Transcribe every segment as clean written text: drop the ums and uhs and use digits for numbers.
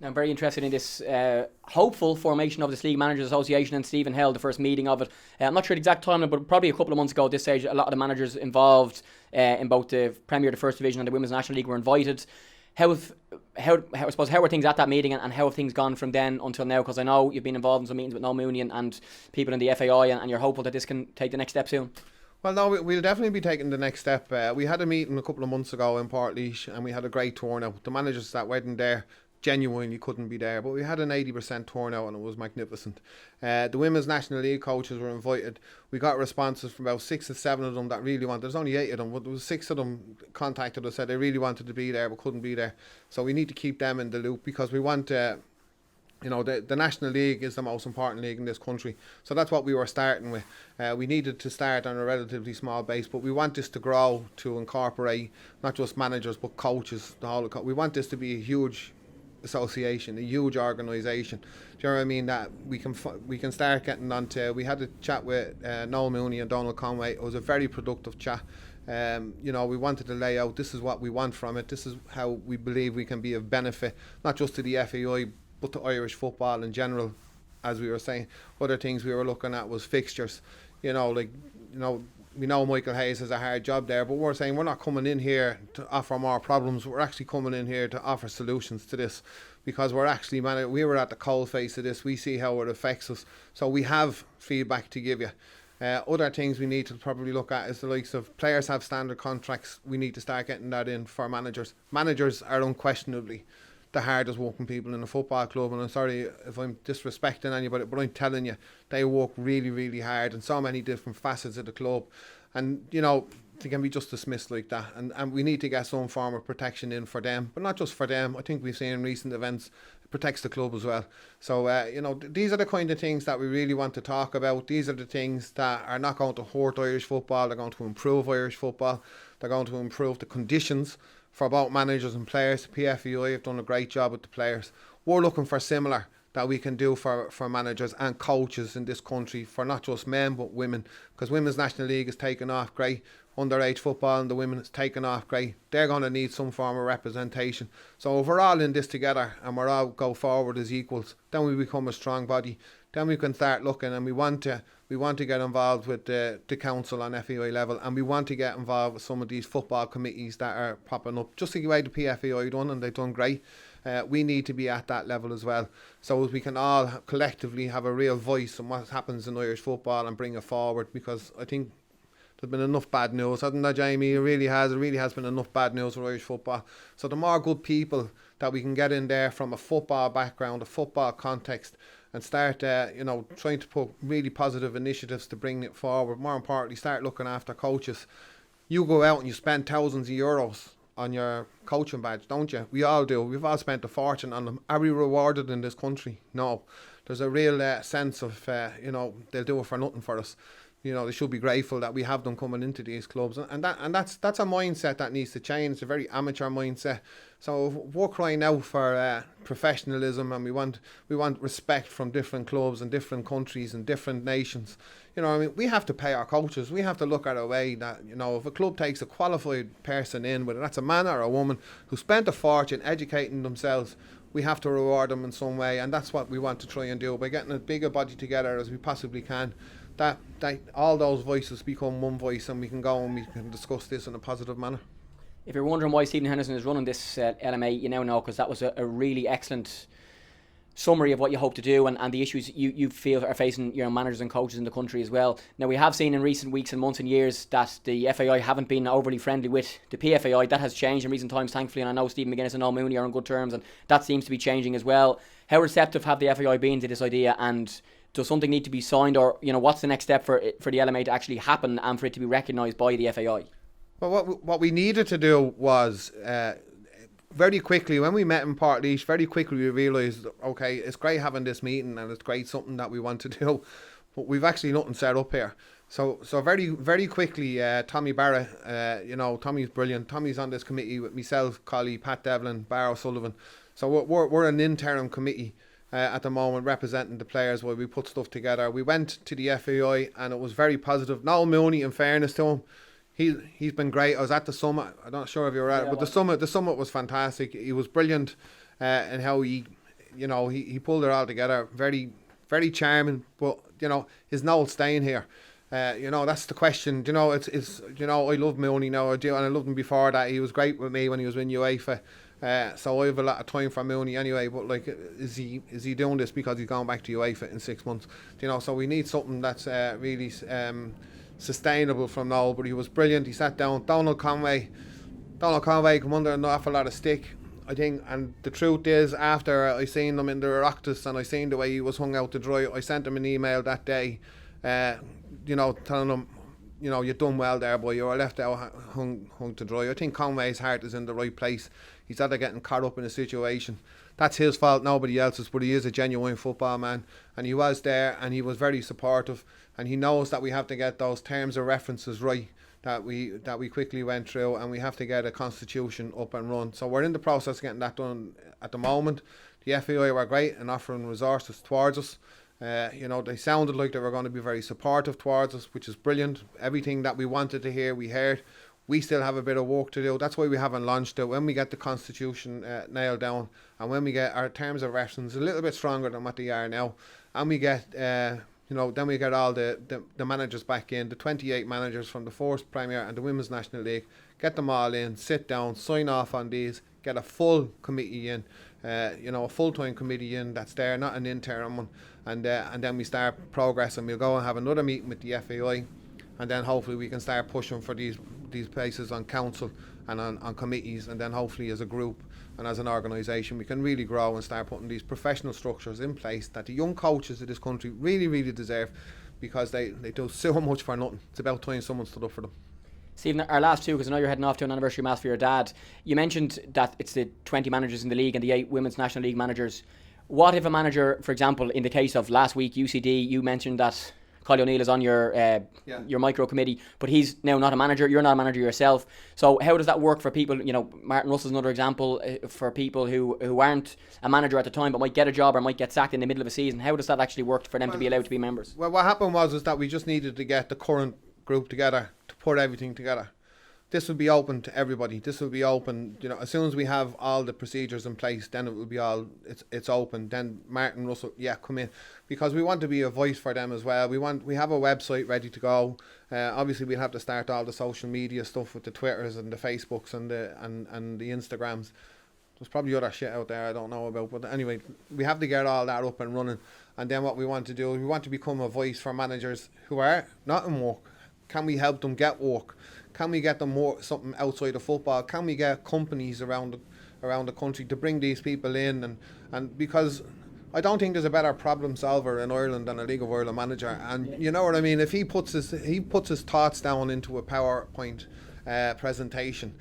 I'm very interested in this hopeful formation of this League Managers Association, and Stephen held the first meeting of it. I'm not sure the exact time, but probably a couple of months ago at this stage, a lot of the managers involved in both the Premier, the First Division and the Women's National League were invited. How are things at that meeting, and how have things gone from then until now? Because I know you've been involved in some meetings with Noel Mooney and people in the FAI, and you're hopeful that this can take the next step soon. Well, no, we'll definitely be taking the next step. We had a meeting a couple of months ago in Portlaoise, and we had a great turnout. The managers that weren't there genuinely couldn't be there, but we had an 80% turnout and it was magnificent. The Women's National League coaches were invited. We got responses from about 6 or 7 of them that really wanted. There's only 8 of them, but there was 6 of them contacted us, said they really wanted to be there but couldn't be there. So we need to keep them in the loop, because we want the National League is the most important league in this country. So that's what we were starting with. We needed to start on a relatively small base, but we want this to grow, to incorporate not just managers but coaches. We want this to be a huge association, a huge organisation. Do you know what I mean? That we can start getting onto. We had a chat with Noel Mooney and Donald Conway. It was a very productive chat. We wanted to lay out, this is what we want from it. This is how we believe we can be of benefit, not just to the FAI, but to Irish football in general. As we were saying, other things we were looking at was fixtures. We know Michael Hayes has a hard job there, but we're saying we're not coming in here to offer more problems. We're actually coming in here to offer solutions to this, because we were at the cold face of this. We see how it affects us, so we have feedback to give you. Other things we need to probably look at is the likes of players have standard contracts. We need to start getting that in for managers. Managers are unquestionably the hardest working people in a football club, and I'm sorry if I'm disrespecting anybody, but I'm telling you, they work really, really hard in so many different facets of the club, and they can be just dismissed like that, and we need to get some form of protection in for them, but not just for them. I think we've seen in recent events it protects the club as well. So these are the kind of things that we really want to talk about. These are the things that are not going to hurt Irish football. They're going to improve Irish football. They're going to improve the conditions for both managers and players. The PFAI have done a great job with the players. We're looking for similar that we can do for managers and coaches in this country, for not just men but women, because Women's National League is taking off great. Underage football and the women is taking off great. They're going to need some form of representation. So if we're all in this together and we're all go forward as equals, then we become a strong body. Then we can start looking, and we want to get involved with the council on FAI level, and we want to get involved with some of these football committees that are popping up, just the way the PFAI done, and they've done great. We need to be at that level as well, so we can all collectively have a real voice on what happens in Irish football and bring it forward, because I think there's been enough bad news, hasn't there, Jamie? It really has been enough bad news for Irish football. So the more good people that we can get in there from a football background, a football context, and start trying to put really positive initiatives to bring it forward. More importantly, start looking after coaches. You go out and you spend thousands of euros on your coaching badge, don't you? We all do. We've all spent a fortune on them. Are we rewarded in this country? No. There's a real sense of they'll do it for nothing for us. They should be grateful that we have them coming into these clubs, and that's a mindset that needs to change. It's a very amateur mindset. So we're crying out for professionalism, and we want respect from different clubs and different countries and different nations. We have to pay our coaches. We have to look at a way that if a club takes a qualified person in, whether that's a man or a woman who spent a fortune educating themselves, we have to reward them in some way, and that's what we want to try and do by getting a bigger body together as we possibly can. That all those voices become one voice, and we can go and we can discuss this in a positive manner. If you're wondering why Stephen Henderson is running this LMA, you now know, because that was a really excellent summary of what you hope to do and the issues you feel are facing managers and coaches in the country as well. Now, we have seen in recent weeks and months and years that the FAI haven't been overly friendly with the PFAI. That has changed in recent times, thankfully, and I know Stephen McGuinness and Noel Mooney are on good terms, and that seems to be changing as well. How receptive have the FAI been to this idea, and does something need to be signed, or what's the next step for the LMA to actually happen and for it to be recognised by the FAI? Well, what we needed to do was very quickly, when we met in Portlaoise, very quickly we realised, okay, it's great having this meeting and it's great something that we want to do, but we've actually nothing set up here. So very, very quickly, Tommy Barrett, Tommy's brilliant. Tommy's on this committee with myself, Collie, Pat Devlin, Barrow Sullivan. So we're an interim committee at the moment representing the players while we put stuff together. We went to the FAI and it was very positive. Noel Mooney, in fairness to him, he's been great. I was at the summit. I'm not sure if you were at it, but the summit was fantastic. He was brilliant in how he you know, he pulled it all together. Very, very charming, but, you know, is Noel staying here? You know, that's the question. You know, it's you know, I love Mooney now, I do, and I loved him before that. He was great with me when he was in UEFA. So I have a lot of time for Mooney anyway. But like, is he doing this because he's going back to UEFA in 6 months? You know, so we need something that's really sustainable from Noel. But he was brilliant. He sat down. Donald Conway come under an awful lot of stick, I think, and the truth is, after I seen him in the Oireachtas and I seen the way he was hung out to dry, I sent him an email that day, you know, telling him, you know, you've done well there, boy, you were left out hung to dry. I think Conway's heart is in the right place. He's either getting caught up in a situation. That's his fault, nobody else's, but he is a genuine football man, and he was there and he was very supportive, and he knows that we have to get those terms of references right that we quickly went through, and we have to get a constitution up and run. So we're in the process of getting that done at the moment. The FAI were great in offering resources towards us. You know, they sounded like they were going to be very supportive towards us, which is brilliant. Everything that we wanted to hear, we heard. We still have a bit of work to do. That's why we haven't launched it. When we get the constitution nailed down, and when we get our terms of reference a little bit stronger than what they are now, and we get you know, then we get all the managers back in, the 28 managers from the Force Premier and the Women's National League, get them all in, sit down, sign off on these, get a full committee in, you know, a full-time committee in that's there, not an interim one, and then we start progressing. We'll go and have another meeting with the FAI, and then hopefully we can start pushing for these places on council and on committees, and then hopefully as a group and as an organisation we can really grow and start putting these professional structures in place that the young coaches of this country really, really deserve, because they do so much for nothing. It's about time someone stood up for them. Stephen, our last two, because I know you're heading off to an anniversary mass for your dad. You mentioned that it's the 20 managers in the league and the 8 Women's National League managers. What if a manager, for example, in the case of last week, UCD, you mentioned that Colin O'Neill is on your micro committee, but he's now not a manager. You're not a manager yourself. So how does that work for people? You know, Martin Russell's another example for people who aren't a manager at the time but might get a job or might get sacked in the middle of a season. How does that actually work for them to be allowed to be members? Well, what happened was that we just needed to get the current group together to put everything together. This will be open to everybody. This will be open, you know, as soon as we have all the procedures in place, then it will be it's open. Then Martin Russell, come in, because we want to be a voice for them as well. We have a website ready to go. Obviously we'll have to start all the social media stuff with the Twitters and the Facebooks and the Instagrams. There's probably other shit out there I don't know about, but anyway, we have to get all that up and running. And then what we want to do, we want to become a voice for managers who are not in work. Can we help them get work? Can we get them more something outside of football? Can we get companies around the country to bring these people in? And because I don't think there's a better problem solver in Ireland than a League of Ireland manager. And you know what I mean? If he puts his thoughts down into a PowerPoint presentation,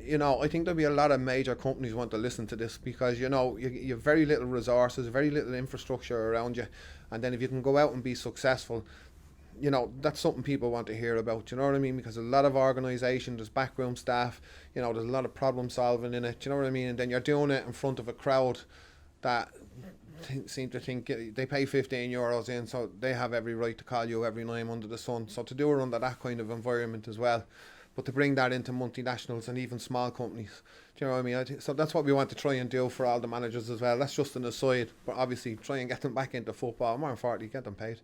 you know, I think there'll be a lot of major companies want to listen to this, because you know you have very little resources, very little infrastructure around you, and then if you can go out and be successful, you know, that's something people want to hear about, you know what I mean? Because a lot of organisation, there's backroom staff, you know, there's a lot of problem solving in it, you know what I mean? And then you're doing it in front of a crowd that seem to think they pay €15 in, so they have every right to call you every name under the sun. So to do it under that kind of environment as well, but to bring that into multinationals and even small companies, do you know what I mean? So that's what we want to try and do for all the managers as well. That's just an aside, but obviously try and get them back into football. More importantly, get them paid.